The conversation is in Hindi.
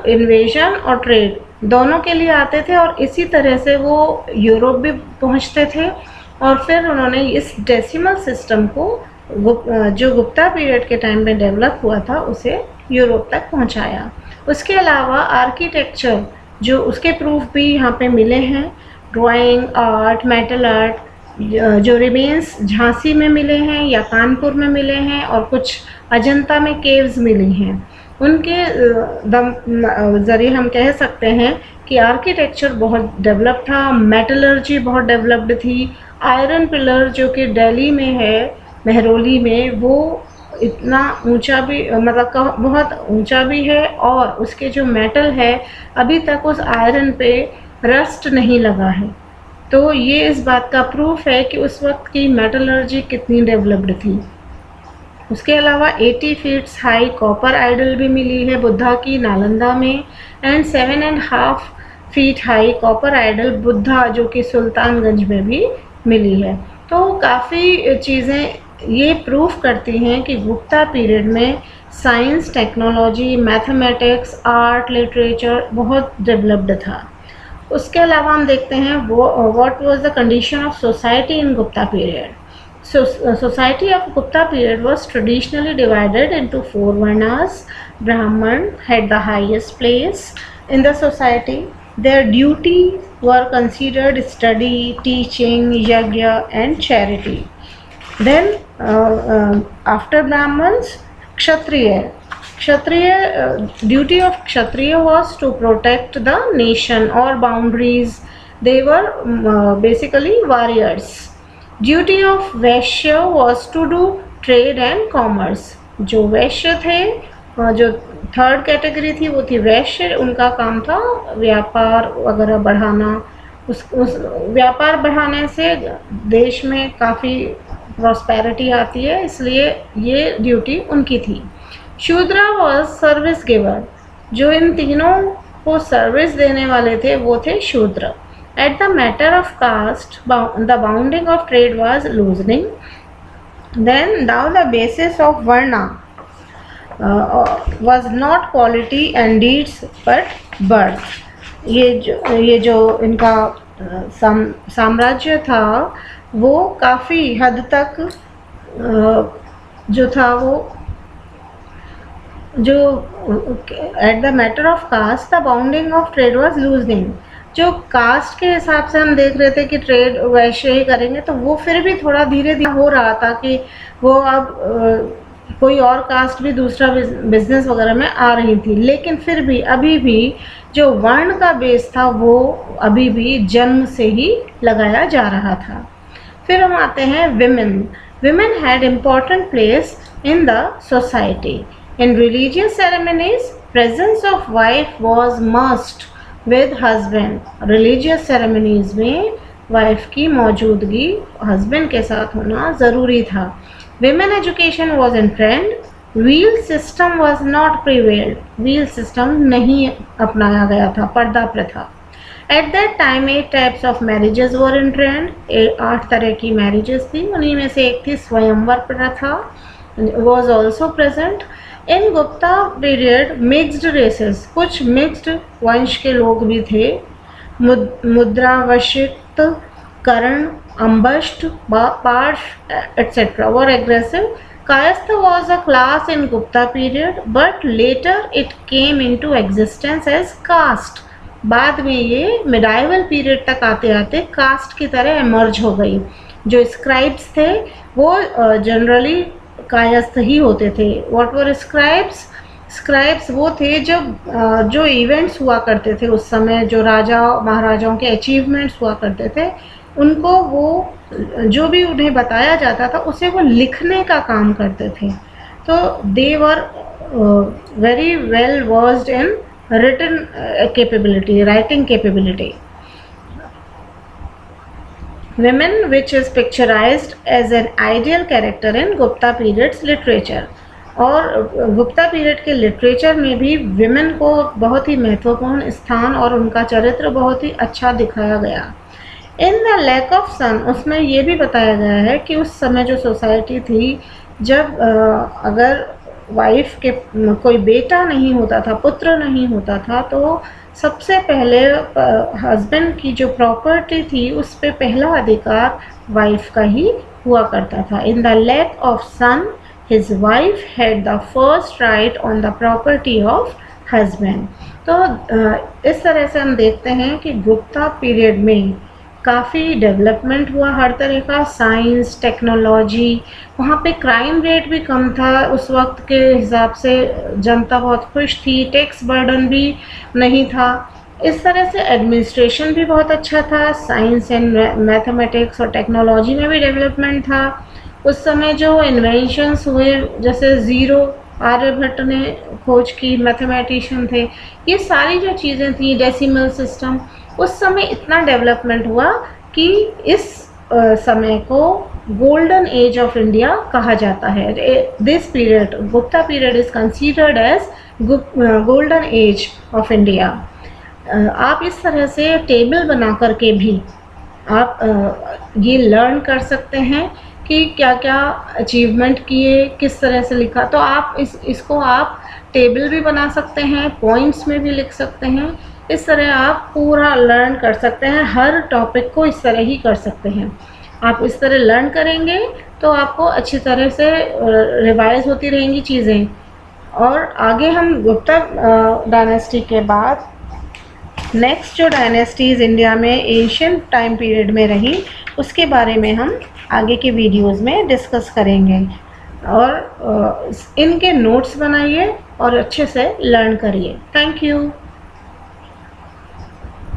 इन्वेजन और ट्रेड दोनों के लिए आते थे और इसी तरह से वो यूरोप भी पहुंचते थे। और फिर उन्होंने इस डेसिमल सिस्टम को जो गुप्ता पीरियड के टाइम में डेवलप हुआ था उसे यूरोप तक पहुंचाया। उसके अलावा आर्किटेक्चर जो उसके प्रूफ भी यहाँ पे मिले हैं, ड्राइंग आर्ट, मेटल आर्ट जो रिमेन्स झांसी में मिले हैं या कानपुर में मिले हैं और कुछ अजंता में केव्स मिली हैं। उनके ज़रिए हम कह सकते हैं कि आर्किटेक्चर बहुत डेवलप था, मेटलर्जी बहुत डेवलप्ड थी। आयरन पिलर जो कि दिल्ली में है, महरौली में, वो इतना ऊंचा भी मतलब बहुत ऊंचा भी है और उसके जो मेटल है अभी तक उस आयरन पे रस्ट नहीं लगा है। तो ये इस बात का प्रूफ है कि उस वक्त की मेटलर्जी कितनी डेवलप्ड थी। उसके अलावा 80 फीट्स हाई कॉपर आइडल भी मिली है बुद्धा की नालंदा में, and 7.5 feet high copper idol Buddha जो कि सुल्तानगंज में भी मिली है। तो काफ़ी चीज़ें ये प्रूफ करती हैं कि गुप्ता पीरियड में science, technology, mathematics, art, literature बहुत डेवलप्ड था। उसके अलावा हम देखते हैं what was the condition of society in Gupta period. Society of Gupta period was traditionally divided into 4 varnas. Brahman had the highest place in the society. Their duties were considered study, teaching, yajna and charity. Then after Brahmans, duty of Kshatriya was to protect the nation or boundaries. They were basically warriors. Duty of Vaishya was to do trade and commerce. जो वैश्य थे, जो थर्ड कैटेगरी थी वो थी वैश्य, उनका काम था व्यापार वगैरह बढ़ाना। उस व्यापार बढ़ाने से देश में काफ़ी प्रॉस्पेरिटी आती है, इसलिए ये ड्यूटी उनकी थी। शूद्रा वॉज सर्विस गिवर। जो इन तीनों को सर्विस देने वाले थे वो थे शूद्र। At the matter of caste, the bounding of trade was loosening. Then now the basis of varna was not quality and deeds but birth. ये जो इनका साम्राज्य था वो काफ़ी हद तक जो था वो जो at the matter of caste the bounding of trade was loosening। जो कास्ट के हिसाब से हम देख रहे थे कि ट्रेड वैश्य ही करेंगे, तो वो फिर भी थोड़ा धीरे धीरे हो रहा था कि वो अब कोई और कास्ट भी दूसरा बिजनेस वगैरह में आ रही थी। लेकिन फिर भी अभी भी जो वर्ण का बेस था वो अभी भी जन्म से ही लगाया जा रहा था। फिर हम आते हैं women had important place in the society. In religious ceremonies presence of wife was must with husband. Religious ceremonies में वाइफ की मौजूदगी हस्बैंड के साथ होना ज़रूरी था। Women education was in trend. Wheel system was not prevailed. Wheel system नहीं अपनाया गया था, पर्दा प्रथा। At that time 8 types of marriages were in trend. 8 तरह की मैरिजेस थी, उन्हीं में से एक थी स्वयंवर प्रथा, was also present. In Gupta period mixed races, कुछ मिक्स्ड वंश के लोग भी थे। मुद्रावशित, कर्ण, अम्बष्ट, पार्श etcetera were aggressive. Kayastha was a class in Gupta period but later it came into existence as caste. बाद में ये मिडाइवल पीरियड तक आते आते कास्ट की तरह एमर्ज हो गई। जो स्क्राइब्स थे वो जनरली कायस्थ ही होते थे। What were scribes? स्क्राइब्स वो थे जो इवेंट्स हुआ करते थे उस समय, जो राजा महाराजाओं के अचीवमेंट्स हुआ करते थे, उनको वो जो भी उन्हें बताया जाता था उसे वो लिखने का काम करते थे। तो they were very well versed in written capability, writing capability. Women, which is picturized as an ideal character in Gupta period's literature। और गुप्ता पीरियड के लिटरेचर में भी विमेन को बहुत ही महत्वपूर्ण स्थान और उनका चरित्र बहुत ही अच्छा दिखाया गया। इन द लैक ऑफ सन, उसमें ये भी बताया गया है कि उस समय जो सोसाइटी थी, जब अगर वाइफ के कोई बेटा नहीं होता था, पुत्र नहीं होता था, तो सबसे पहले हस्बैंड की जो प्रॉपर्टी थी उस पे पहला अधिकार वाइफ का ही हुआ करता था। In the lack of son his wife had the first right on the property of husband. तो इस तरह से हम देखते हैं कि गुप्ता पीरियड में काफ़ी डेवलपमेंट हुआ हर तरह का, साइंस, टेक्नोलॉजी, वहाँ पे क्राइम रेट भी कम था उस वक्त के हिसाब से, जनता बहुत खुश थी, टैक्स बर्डन भी नहीं था। इस तरह से एडमिनिस्ट्रेशन भी बहुत अच्छा था, साइंस एंड मैथमेटिक्स और टेक्नोलॉजी में भी डेवलपमेंट था। उस समय जो इन्वेंशंस हुए, जैसे ज़ीरो आर्यभट्ट ने खोज की, मैथमेटिशियन थे, ये सारी जो चीज़ें थी, डेसिमल सिस्टम, उस समय इतना डेवलपमेंट हुआ कि इस समय को गोल्डन एज ऑफ इंडिया कहा जाता है। This period, Gupta period, is considered as golden age of India. आप इस तरह से टेबल बना करके भी आप ये लर्न कर सकते हैं कि क्या क्या अचीवमेंट किए, किस तरह से लिखा। तो आप इसको आप टेबल भी बना सकते हैं, पॉइंट्स में भी लिख सकते हैं। इस तरह आप पूरा लर्न कर सकते हैं, हर टॉपिक को इस तरह ही कर सकते हैं। आप इस तरह लर्न करेंगे तो आपको अच्छी तरह से रिवाइज होती रहेंगी चीज़ें। और आगे हम गुप्ता डायनेस्टी के बाद नेक्स्ट जो डायनेस्टीज़ इंडिया में एशियन टाइम पीरियड में रही, उसके बारे में हम आगे के वीडियोज़ में डिस्कस करेंगे। और इनके नोट्स बनाइए और अच्छे से लर्न करिए। Thank you.